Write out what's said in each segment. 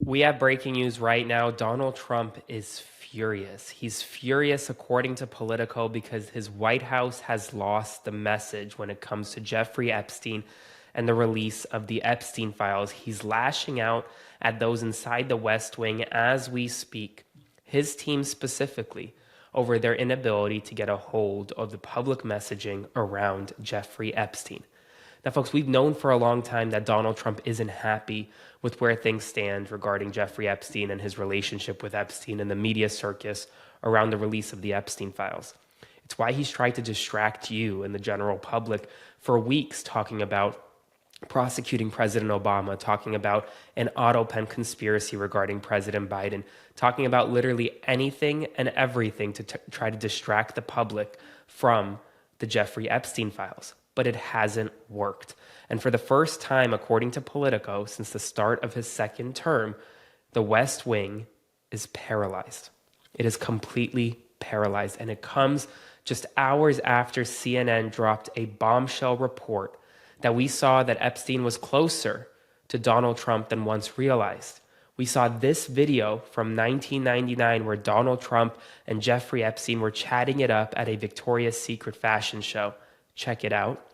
We have breaking news right now. Donald Trump is furious. He's furious, according to Politico, because his White House has lost the message when it comes to Jeffrey Epstein and the release of the Epstein files. He's lashing out at those inside the West Wing as we speak, his team specifically, over their inability to get a hold of the public messaging around Jeffrey Epstein. Now, folks, we've known for a long time that Donald Trump isn't happy with where things stand regarding Jeffrey Epstein and his relationship with Epstein and the media circus around the release of the Epstein files. It's why he's tried to distract you and the general public for weeks, talking about prosecuting President Obama, talking about an auto pen conspiracy regarding President Biden, talking about literally anything and everything to try to distract the public from the Jeffrey Epstein files. But it hasn't worked. And for the first time, according to Politico, since the start of his second term, the West Wing is paralyzed. It is completely paralyzed. And it comes just hours after CNN dropped a bombshell report that we saw that Epstein was closer to Donald Trump than once realized. We saw this video from 1999 where Donald Trump and Jeffrey Epstein were chatting it up at a Victoria's Secret fashion show. Check it out.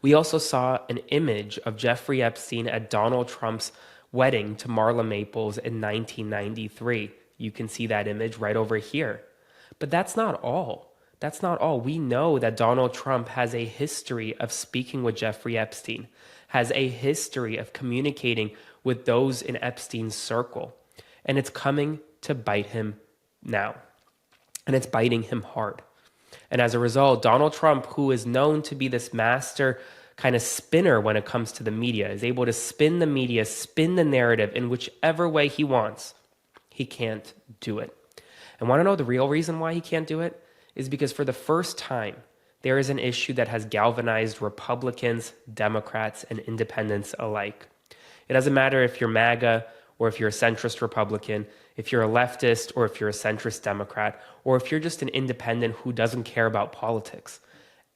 We also saw an image of Jeffrey Epstein at Donald Trump's wedding to Marla Maples in 1993. You can see that image right over here. But that's not all. That's not all. We know that Donald Trump has a history of speaking with Jeffrey Epstein, has a history of communicating with those in Epstein's circle. And it's coming to bite him now. And it's biting him hard. And as a result, Donald Trump, who is known to be this master kind of spinner when it comes to the media, is able to spin the media, spin the narrative in whichever way he wants. He can't do it. And want to know the real reason why he can't do it? Is because for the first time, there is an issue that has galvanized Republicans, Democrats, and independents alike. It doesn't matter if you're MAGA or if you're a centrist Republican, if you're a leftist or if you're a centrist Democrat, or if you're just an independent who doesn't care about politics.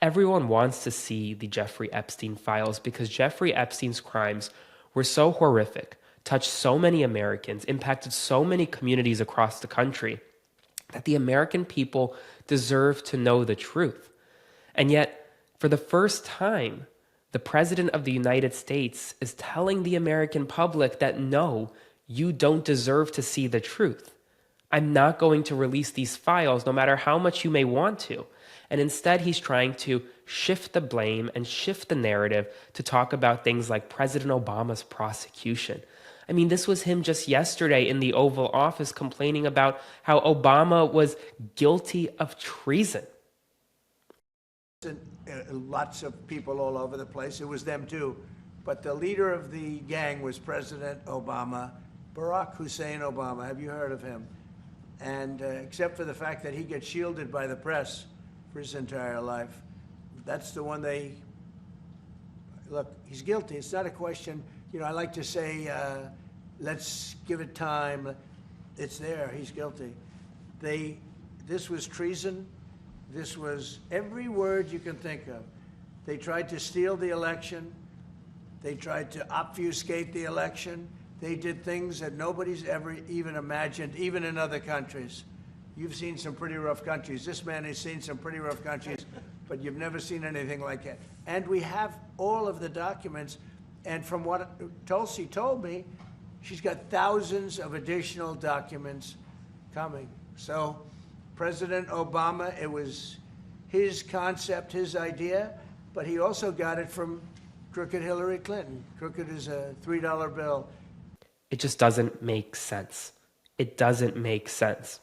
Everyone wants to see the Jeffrey Epstein files because Jeffrey Epstein's crimes were so horrific, touched so many Americans, impacted so many communities across the country, that the American people deserve to know the truth. And yet, for the first time, the President of the United States is telling the American public that no, you don't deserve to see the truth. I'm not going to release these files no matter how much you may want to. And instead, he's trying to shift the blame and shift the narrative to talk about things like President Obama's prosecution. I mean, this was him just yesterday in the Oval Office complaining about how Obama was guilty of treason. Lots of people all over the place. It was them too. But the leader of the gang was President Obama, Barack Hussein Obama. Have you heard of him? And except for the fact that he gets shielded by the press for his entire life, that's the one they, look, he's guilty. It's not a question, you know, I like to say, let's give it time. It's there, he's guilty. This was treason. This was every word you can think of. They tried to steal the election. They tried to obfuscate the election. They did things that nobody's ever even imagined, even in other countries. You've seen some pretty rough countries. This man has seen some pretty rough countries, but you've never seen anything like that. And we have all of the documents. And from what Tulsi told me, she's got thousands of additional documents coming. So President Obama, it was his concept, his idea, but he also got it from crooked Hillary Clinton. Crooked is a $3 bill. It just doesn't make sense. It doesn't make sense.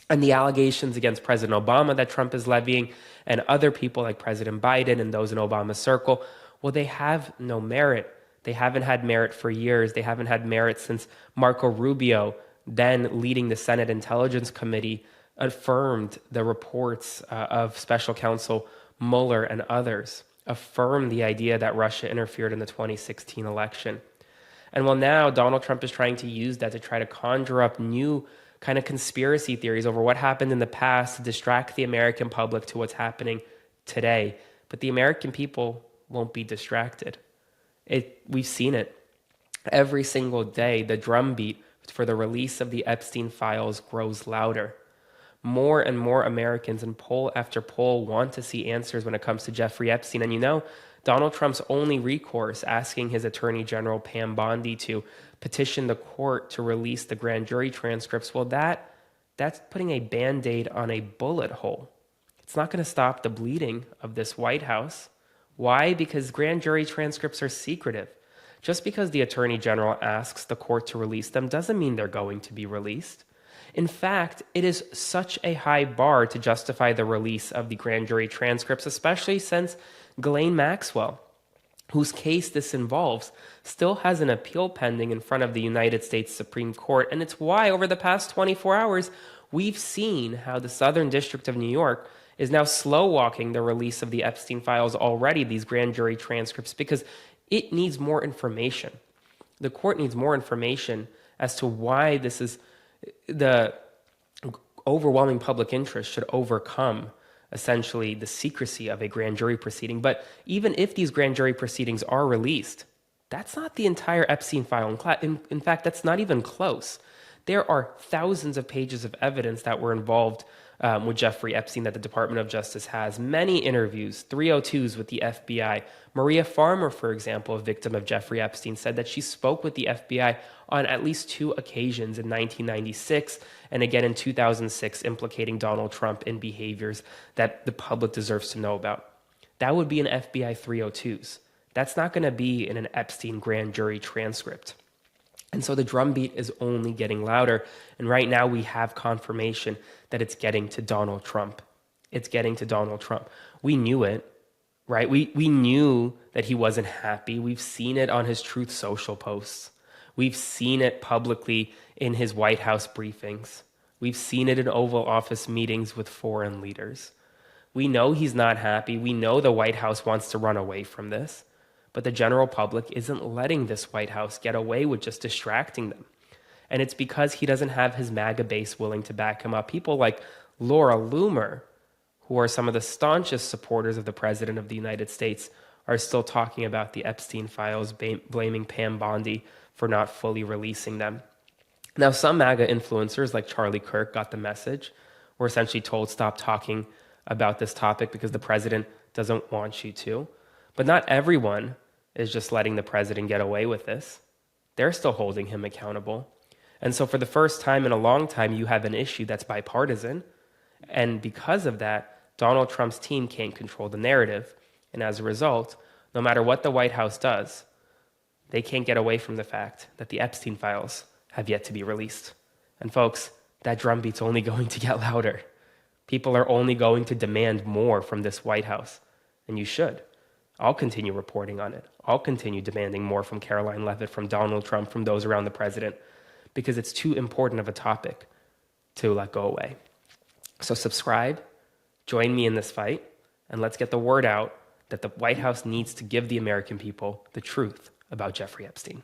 And the allegations against President Obama that Trump is levying and other people like President Biden and those in Obama's circle, Well, they have no merit. They haven't had merit for years. They haven't had merit since Marco Rubio, then leading the Senate Intelligence Committee, affirmed the reports of special counsel Mueller and others, affirmed the idea that Russia interfered in the 2016 election. And well, now Donald Trump is trying to use that to try to conjure up new kind of conspiracy theories over what happened in the past to distract the American public to what's happening today. But the American people won't be distracted. We've seen it every single day. The drumbeat for the release of the Epstein files grows louder. More and more Americans in poll after poll want to see answers when it comes to Jeffrey Epstein. And you know, Donald Trump's only recourse, asking his Attorney General Pam Bondi to petition the court to release the grand jury transcripts, well, that's putting a Band-Aid on a bullet hole. It's not going to stop the bleeding of this White House. Why? Because grand jury transcripts are secretive. Just because the Attorney General asks the court to release them doesn't mean they're going to be released. In fact, it is such a high bar to justify the release of the grand jury transcripts, especially since Ghislaine Maxwell, whose case this involves, still has an appeal pending in front of the United States Supreme Court. And it's why over the past 24 hours, we've seen how the Southern District of New York is now slow walking the release of the Epstein files already, these grand jury transcripts, because it needs more information. The court needs more information as to why this is the overwhelming public interest should overcome essentially the secrecy of a grand jury proceeding. But even if these grand jury proceedings are released, that's not the entire Epstein file. In fact, that's not even close. There are thousands of pages of evidence that were involved with Jeffrey Epstein that the Department of Justice has. Many interviews, 302s with the FBI. Maria Farmer, for example, a victim of Jeffrey Epstein, said that she spoke with the FBI on at least 2 occasions in 1996 and again in 2006, implicating Donald Trump in behaviors that the public deserves to know about. That would be an FBI 302s. That's not going to be in an Epstein grand jury transcript. And so the drumbeat is only getting louder. And right now we have confirmation that it's getting to Donald Trump. It's getting to Donald Trump. We knew it, right? We knew that he wasn't happy. We've seen it on his Truth Social posts. We've seen it publicly in his White House briefings. We've seen it in Oval Office meetings with foreign leaders. We know he's not happy. We know the White House wants to run away from this. But the general public isn't letting this White House get away with just distracting them. And it's because he doesn't have his MAGA base willing to back him up. People like Laura Loomer, who are some of the staunchest supporters of the President of the United States, are still talking about the Epstein files, blaming Pam Bondi for not fully releasing them. Now, some MAGA influencers like Charlie Kirk got the message, were essentially told stop talking about this topic because the president doesn't want you to. But not everyone is just letting the president get away with this. They're still holding him accountable. And so for the first time in a long time, you have an issue that's bipartisan. And because of that, Donald Trump's team can't control the narrative. And as a result, no matter what the White House does, they can't get away from the fact that the Epstein files have yet to be released. And folks, that drumbeat's only going to get louder. People are only going to demand more from this White House. And you should. I'll continue reporting on it. I'll continue demanding more from Caroline Leavitt, from Donald Trump, from those around the president, because it's too important of a topic to let go away. So subscribe, join me in this fight, and let's get the word out that the White House needs to give the American people the truth about Jeffrey Epstein.